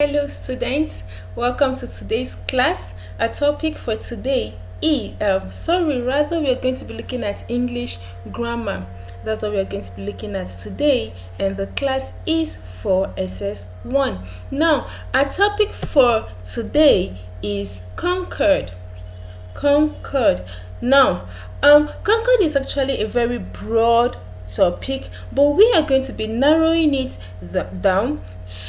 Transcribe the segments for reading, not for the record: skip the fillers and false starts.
Hello students, welcome to today's class. Our topic for today is, we are going to be looking at English grammar. That's what we are going to be looking at today, and the class is for SS1. Now, our topic for today is Concord. Now, Concord is actually a very broad topic, but we are going to be narrowing it down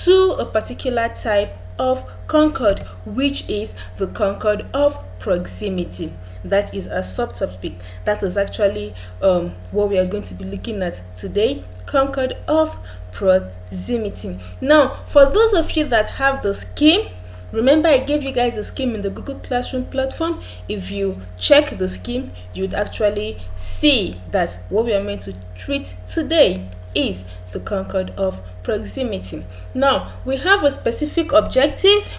to a particular type of concord, which is the concord of proximity. That is a subtopic. That is actually what we are going to be looking at today, concord of proximity. Now, for those of you that have the scheme, remember I gave you guys a scheme in the Google Classroom platform. If you check the scheme, you would actually see that what we are meant to treat today is the concord of proximity. Now, we have a specific objectives,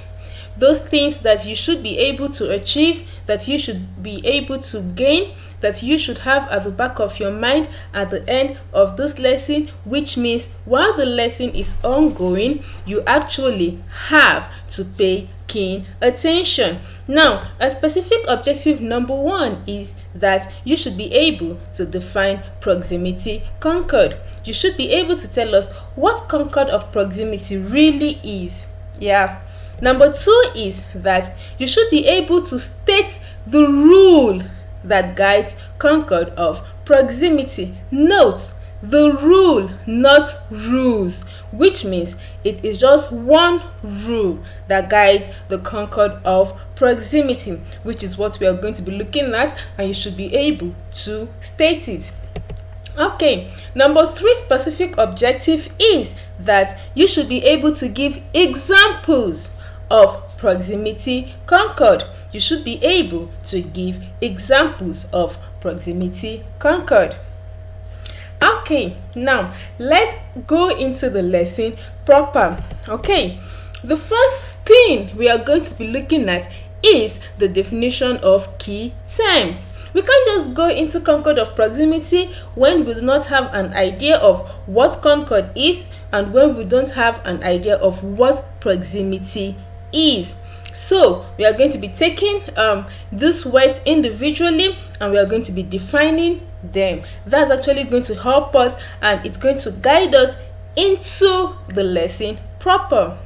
those things that you should be able to achieve, that you should be able to gain, that you should have at the back of your mind at the end of this lesson, which means while the lesson is ongoing, you actually have to pay keen attention. Now, a specific objective number 1 is that you should be able to define proximity concord. You should be able to tell us what concord of proximity really is. Yeah. Number 2 is that you should be able to state the rule that guides concord of proximity. Note, the rule, not rules, which means it is just one rule that guides the concord of proximity, which is what we are going to be looking at, and you should be able to state it. Okay, number 3 specific objective is that you should be able to give examples of proximity concord. You should be able to give examples of proximity concord. Okay, now let's go into the lesson proper. Okay, the first thing we are going to be looking at is the definition of key terms. We can't just go into concord of proximity when we do not have an idea of what concord is and when we don't have an idea of what proximity is. So we are going to be taking these words individually and we are going to be defining them. That's actually going to help us and it's going to guide us into the lesson proper.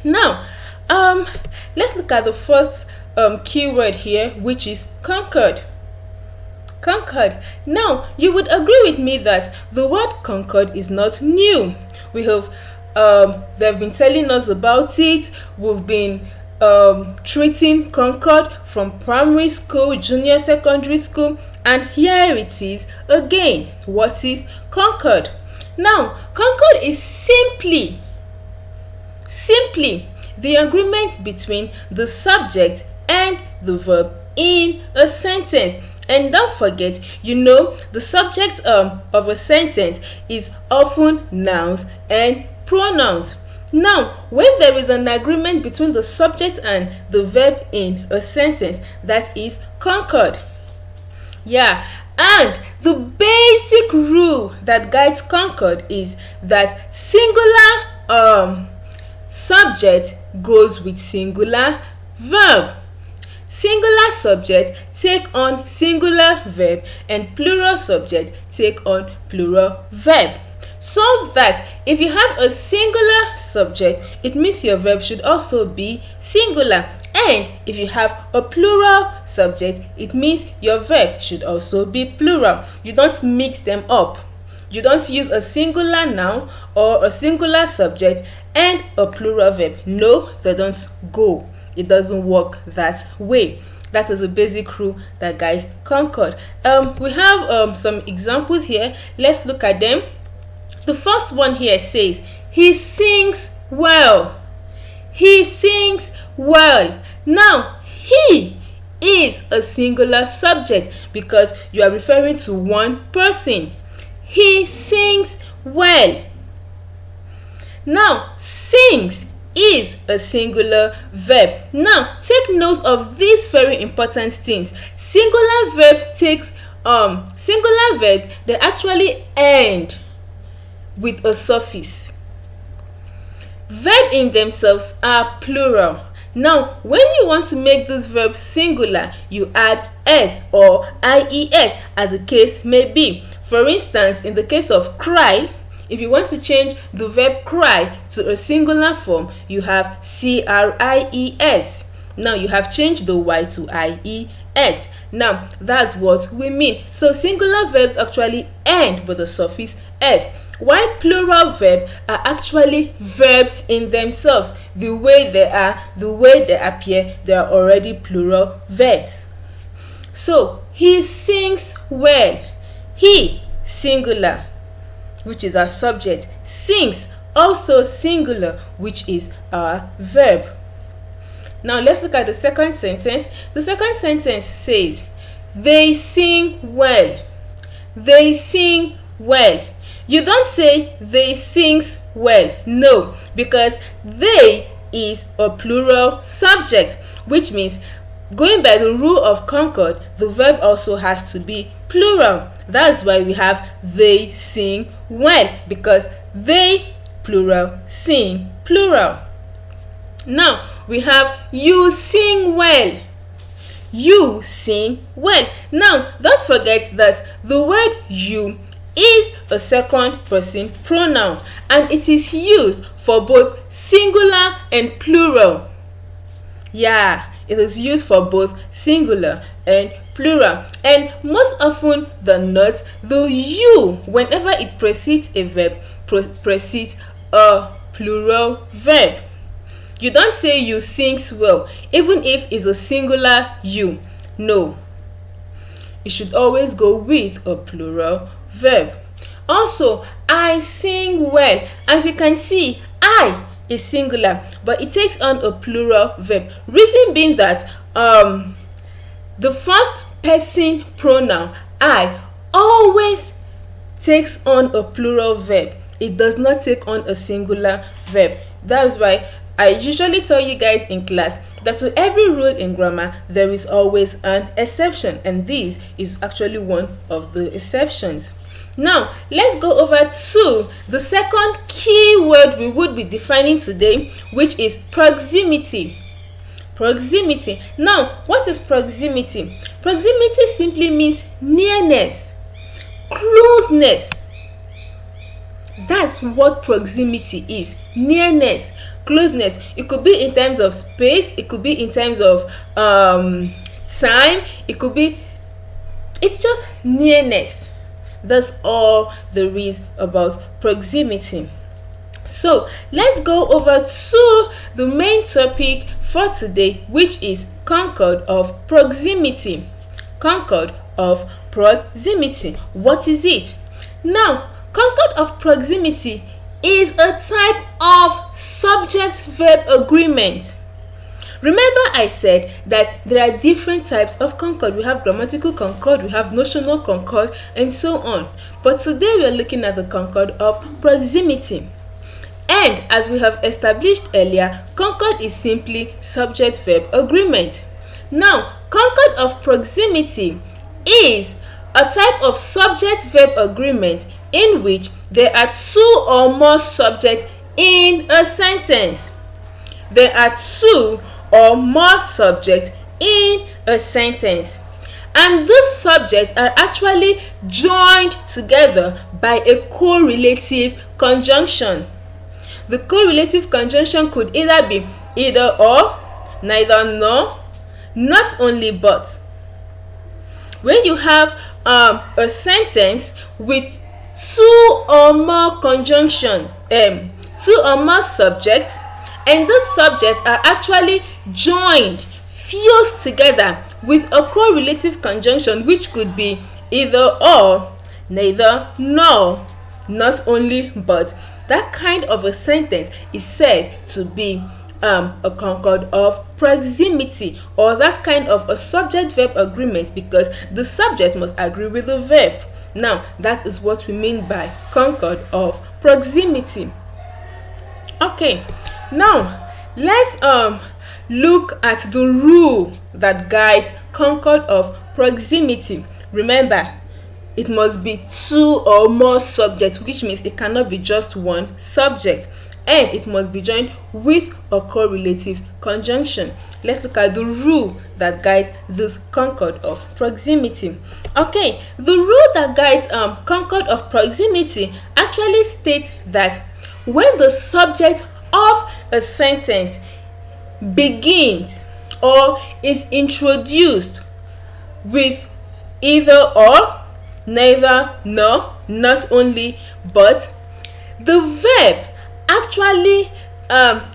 Now, let's look at the first keyword here, which is concord. Now, you would agree with me that the word concord is not new. We have they've been telling us about it. We've been treating concord from primary school, junior secondary school, and here it is again. What is concord? Now, concord is simply the agreement between the subject and the verb in a sentence. And don't forget, the subject of a sentence is often nouns and pronouns. Now, when there is an agreement between the subject and the verb in a sentence, that is concord. Yeah, and the basic rule that guides concord is that singular subject goes with singular verb. Singular subject take on singular verb and plural subject take on plural verb. So that if you have a singular subject, it means your verb should also be singular. And if you have a plural subject, it means your verb should also be plural. You don't mix them up. You don't use a singular noun or a singular subject and a plural verb. No, they don't go. It doesn't work that way. That is a basic rule that guides concord. We have some examples here. Let's look at them. The first one here says, he sings well. He sings well. Now, he is a singular subject because you are referring to one person. He sings well. Now, sings is a singular verb. Now, take note of these very important things. Singular verbs they actually end with a suffix. Verbs in themselves are plural. Now, when you want to make this verb singular, you add s or ies as the case may be. For instance, in the case of cry, if you want to change the verb cry to a singular form, you have cries. Now you have changed the y to ies. Now that's what we mean. So singular verbs actually end with the suffix s, while plural verbs are actually verbs in themselves. The way they are, the way they appear, they are already plural verbs. So he sings well. He, singular, which is our subject. Sings, also singular, which is our verb. Now let's look at the second sentence. The second sentence says, they sing well. They sing well. You don't say they sings well. No, because they is a plural subject, which means going by the rule of Concord, the verb also has to be plural. That's why we have they sing well, because they plural, sing plural. Now we have you sing well. You sing well. Now don't forget that the word you is a second person pronoun, and it is used for both singular and plural. Yeah, it is used for both singular and plural, and most often than not, the you, whenever it precedes a verb, precedes a plural verb. You don't say you sings well, even if it's a singular you. No, it should always go with a plural verb. Also, I sing well. As you can see, I is singular, but it takes on a plural verb. Reason being that the first person pronoun I always takes on a plural verb. It does not take on a singular verb. That's why I usually tell you guys in class that to every rule in grammar there is always an exception, and this is actually one of the exceptions. Now let's go over to the second key word we would be defining today, which is proximity. Proximity. Now, what is proximity? Proximity simply means nearness, closeness. That's what proximity is. Nearness, closeness. It could be in terms of space, it could be in terms of time, it could be, it's just nearness. That's all there is about proximity. So let's go over to the main topic for today, which is Concord of Proximity. Concord of Proximity. What is it? Now, Concord of Proximity is a type of subject-verb agreement. Remember I said that there are different types of concord. We have grammatical concord, we have notional concord, and so on. But today we are looking at the concord of proximity. And as we have established earlier, concord is simply subject-verb agreement. Now, concord of proximity is a type of subject-verb agreement in which there are two or more subjects in a sentence. There are two or more subjects in a sentence, and these subjects are actually joined together by a correlative conjunction. The correlative conjunction could either be either or, neither nor, not only but. When you have a sentence with two or more conjunctions, two or more subjects, and those subjects are actually joined, fused together with a correlative conjunction, which could be either or, neither nor, not only but. That kind of a sentence is said to be a concord of proximity, or that's kind of a subject-verb agreement, because the subject must agree with the verb. Now, that is what we mean by concord of proximity. Okay, now let's look at the rule that guides concord of proximity. Remember, it must be two or more subjects, which means it cannot be just one subject. and it must be joined with a correlative conjunction. Let's look at the rule that guides this concord of proximity. Okay, the rule that guides concord of proximity actually states that when the subject of a sentence begins or is introduced with either or, neither, nor, not only, but, the verb actually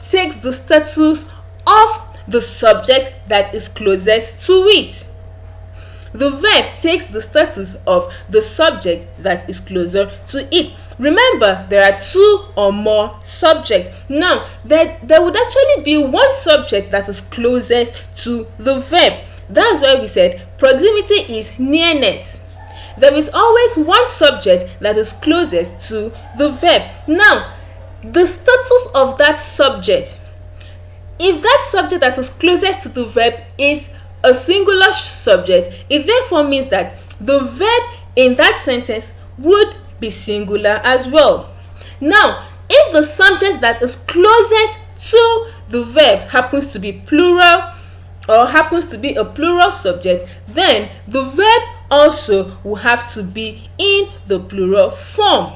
takes the status of the subject that is closest to it. The verb takes the status of the subject that is closer to it. Remember, there are two or more subjects. Now, there would actually be one subject that is closest to the verb. That's why we said proximity is nearness. There is always one subject that is closest to the verb. Now, the status of that subject, if that subject that is closest to the verb is a singular subject, it therefore means that the verb in that sentence would be singular as well. Now, if the subject that is closest to the verb happens to be plural or happens to be a plural subject, then the verb also will have to be in the plural form,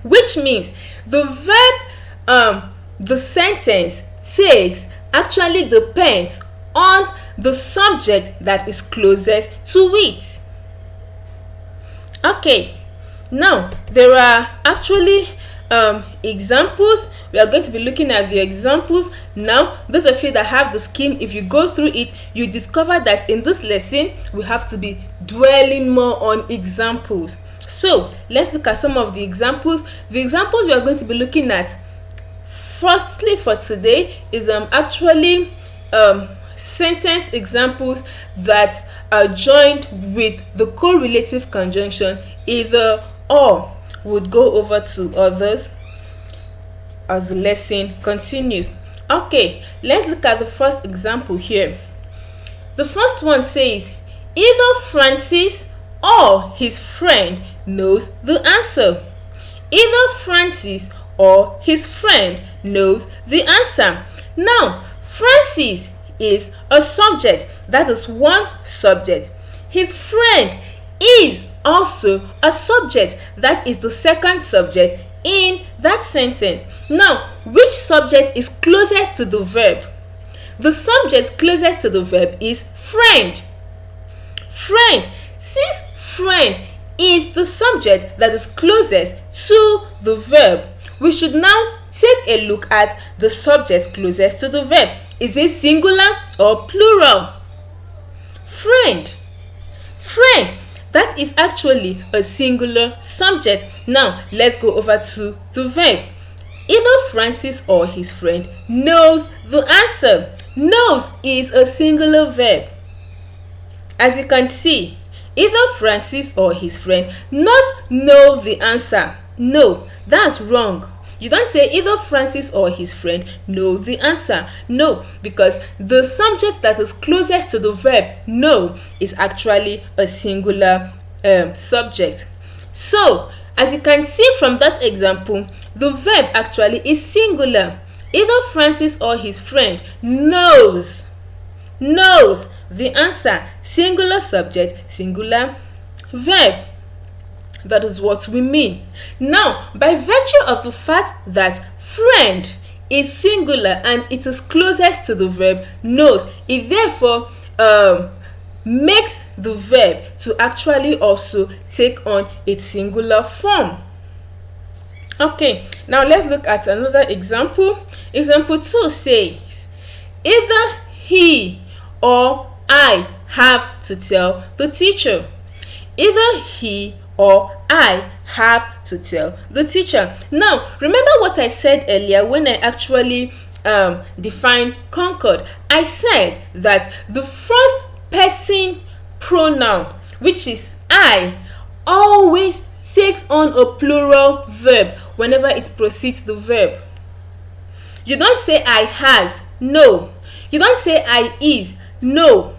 which means the verb the sentence takes actually depends on the subject that is closest to it. Okay, now there are actually examples. We are going to be looking at the examples now. Those of you that have the scheme, if you go through it, you discover that in this lesson we have to be dwelling more on examples. So let's look at some of the examples. The examples we are going to be looking at firstly for today is actually sentence examples that are joined with the correlative conjunction either or. Would go over to others as the lesson continues. Okay, let's look at the first example here. The first one says, either Francis or his friend knows the answer. Either Francis or his friend knows the answer. Now, Francis is a subject, that is one subject. His friend is also a subject, that is the second subject in that sentence. Now, which subject is closest to the verb? The subject closest to the verb is friend. Friend. Since friend is the subject that is closest to the verb, we should now take a look at the subject closest to the verb. Is it singular or plural? Friend. Friend. That is actually a singular subject. Now, let's go over to the verb. Either Francis or his friend knows the answer. Knows is a singular verb. As you can see, either Francis or his friend not know the answer. No, that's wrong. You don't say either Francis or his friend know the answer. No, because the subject that is closest to the verb know is actually a singular subject. So, as you can see from that example, the verb actually is singular. Either Francis or his friend knows the answer. Singular subject, singular verb. That is what we mean. Now, by virtue of the fact that friend is singular and it is closest to the verb knows, it therefore makes the verb to actually also take on its singular form. Okay, now let's look at another example. Example 2 says, either he or I have to tell the teacher. Either he or I have to tell the teacher. Now, remember what I said earlier when I actually defined concord. I said that the first person pronoun, which is I, always takes on a plural verb whenever it precedes the verb. You don't say I has, no. You don't say I is, no.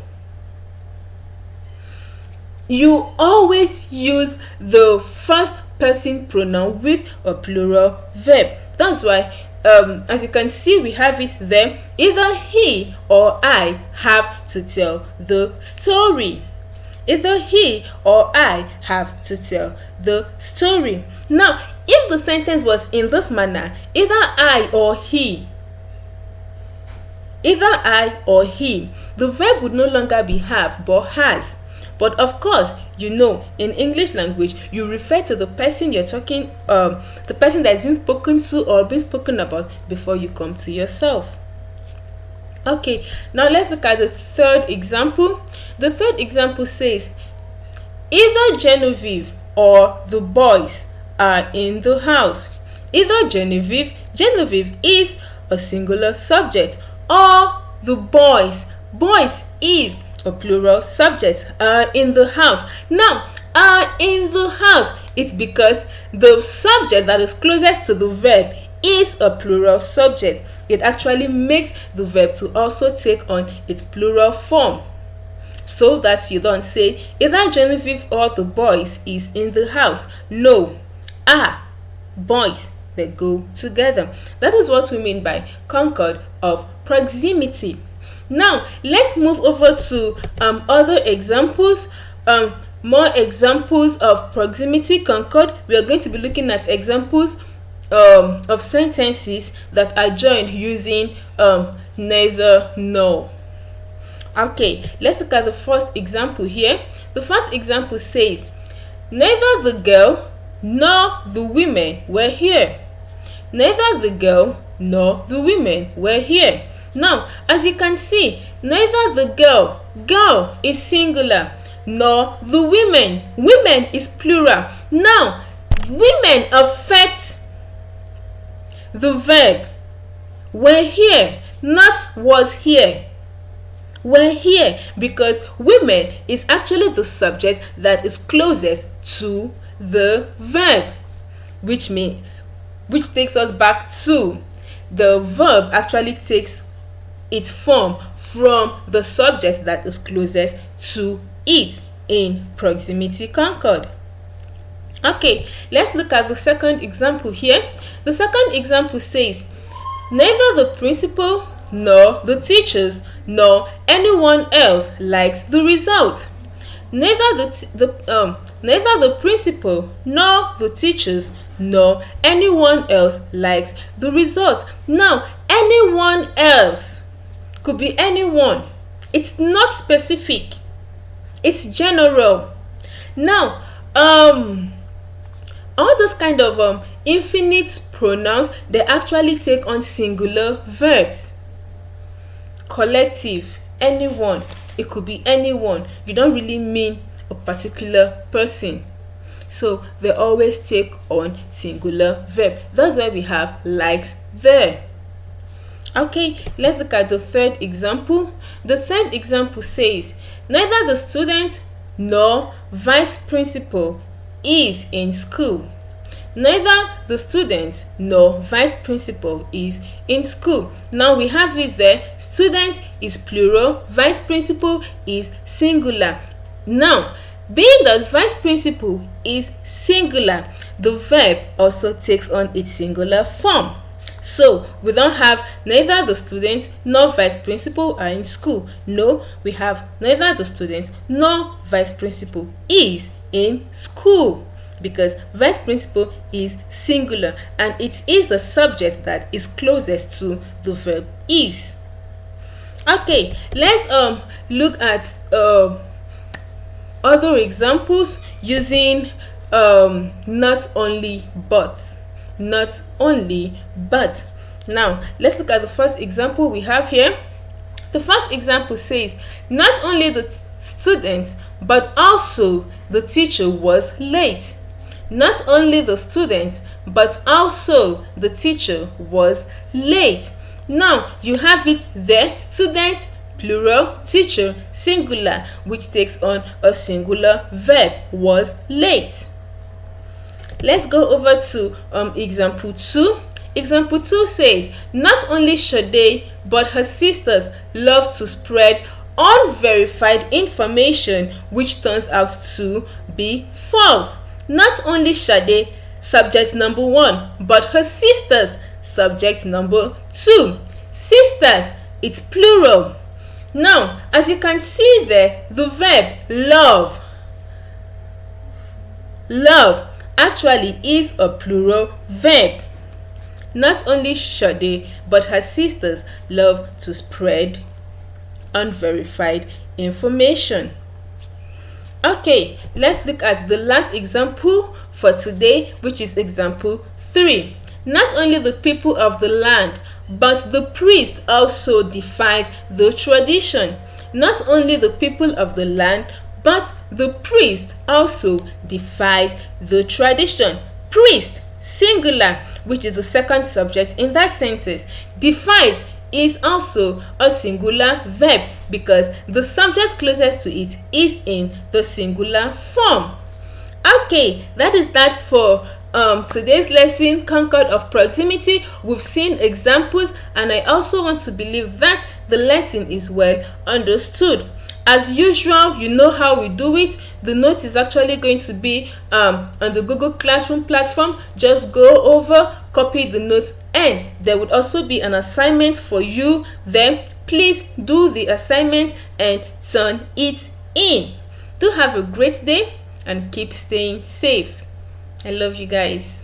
You always use the first person pronoun with a plural verb. That's why as you can see, we have it there. Either he or I have to tell the story. Either he or I have to tell the story. Now, if the sentence was in this manner, either I or he, the verb would no longer be have but has. But of course, in English language, you refer to the person you're talking, the person that is being spoken to or being spoken about before you come to yourself. Okay, now let's look at the third example. The third example says, either Genevieve or the boys are in the house. Either Genevieve is a singular subject, or the boys is a plural subject, are in the house. Now, are in the house, it's because the subject that is closest to the verb is a plural subject. It actually makes the verb to also take on its plural form, so that you don't say either Genevieve or the boys is in the house. No, boys, they go together. That is what we mean by Concord of Proximity. Now let's move over to other examples, more examples of proximity concord. We are going to be looking at examples of sentences that are joined using neither nor. Okay, let's look at the first example here. The first example says, neither the girl nor the women were here. Neither the girl nor the women were here. Now, as you can see, neither the girl is singular, nor the women is plural. Now, women affect the verb were here, not was here. Were here, because women is actually the subject that is closest to the verb, which takes us back to the verb actually takes its form from the subject that is closest to it in proximity concord. Okay, let's look at the second example here. The second example says, neither the principal nor the teachers nor anyone else likes the result. Neither the principal nor the teachers nor anyone else likes the result. Now, anyone else could be anyone. It's not specific. It's general. Now, all those kind of infinite pronouns, they actually take on singular verbs. Collective, anyone. It could be anyone. You don't really mean a particular person. So they always take on singular verb. That's why we have likes there. Okay, let's look at the third example. The third example says, neither the student nor vice principal is in school. Neither the student nor vice principal is in school. Now we have it there. Student is plural, vice principal is singular. Now, being that vice principal is singular, the verb also takes on its singular form. So we don't have neither the student nor vice principal are in school. No, we have neither the student nor vice principal is in school, because vice principal is singular and it is the subject that is closest to the verb is. Okay, let's look at other examples using not only but. Now let's look at the first example we have here. The first example says, not only the student but also the teacher was late. Not only the student but also the teacher was late. Now you have it there, student plural, teacher singular, which takes on a singular verb, was late. Let's go over to example 2. Example 2 says, not only Sade but her sisters love to spread unverified information which turns out to be false. Not only Sade, subject number 1, but her sisters, subject number 2. Sisters, it's plural. Now, as you can see there, the verb love actually is a plural verb. Not only Shade but her sisters love to spread unverified information. Okay, let's look at the last example for today, which is example 3. Not only the people of the land, but the priest also defies the tradition. Not only the people of the land, but the priest also defies the tradition. Priest, singular, which is the second subject in that sentence. Defies is also a singular verb because the subject closest to it is in the singular form. Okay, that is that for today's lesson, Concord of Proximity. We've seen examples, and I also want to believe that the lesson is well understood. As usual, you know how we do it. The note is actually going to be on the Google Classroom platform. Just go over, copy the notes, and there would also be an assignment for you there. Please do the assignment and turn it in. Do have a great day and keep staying safe. I love you guys.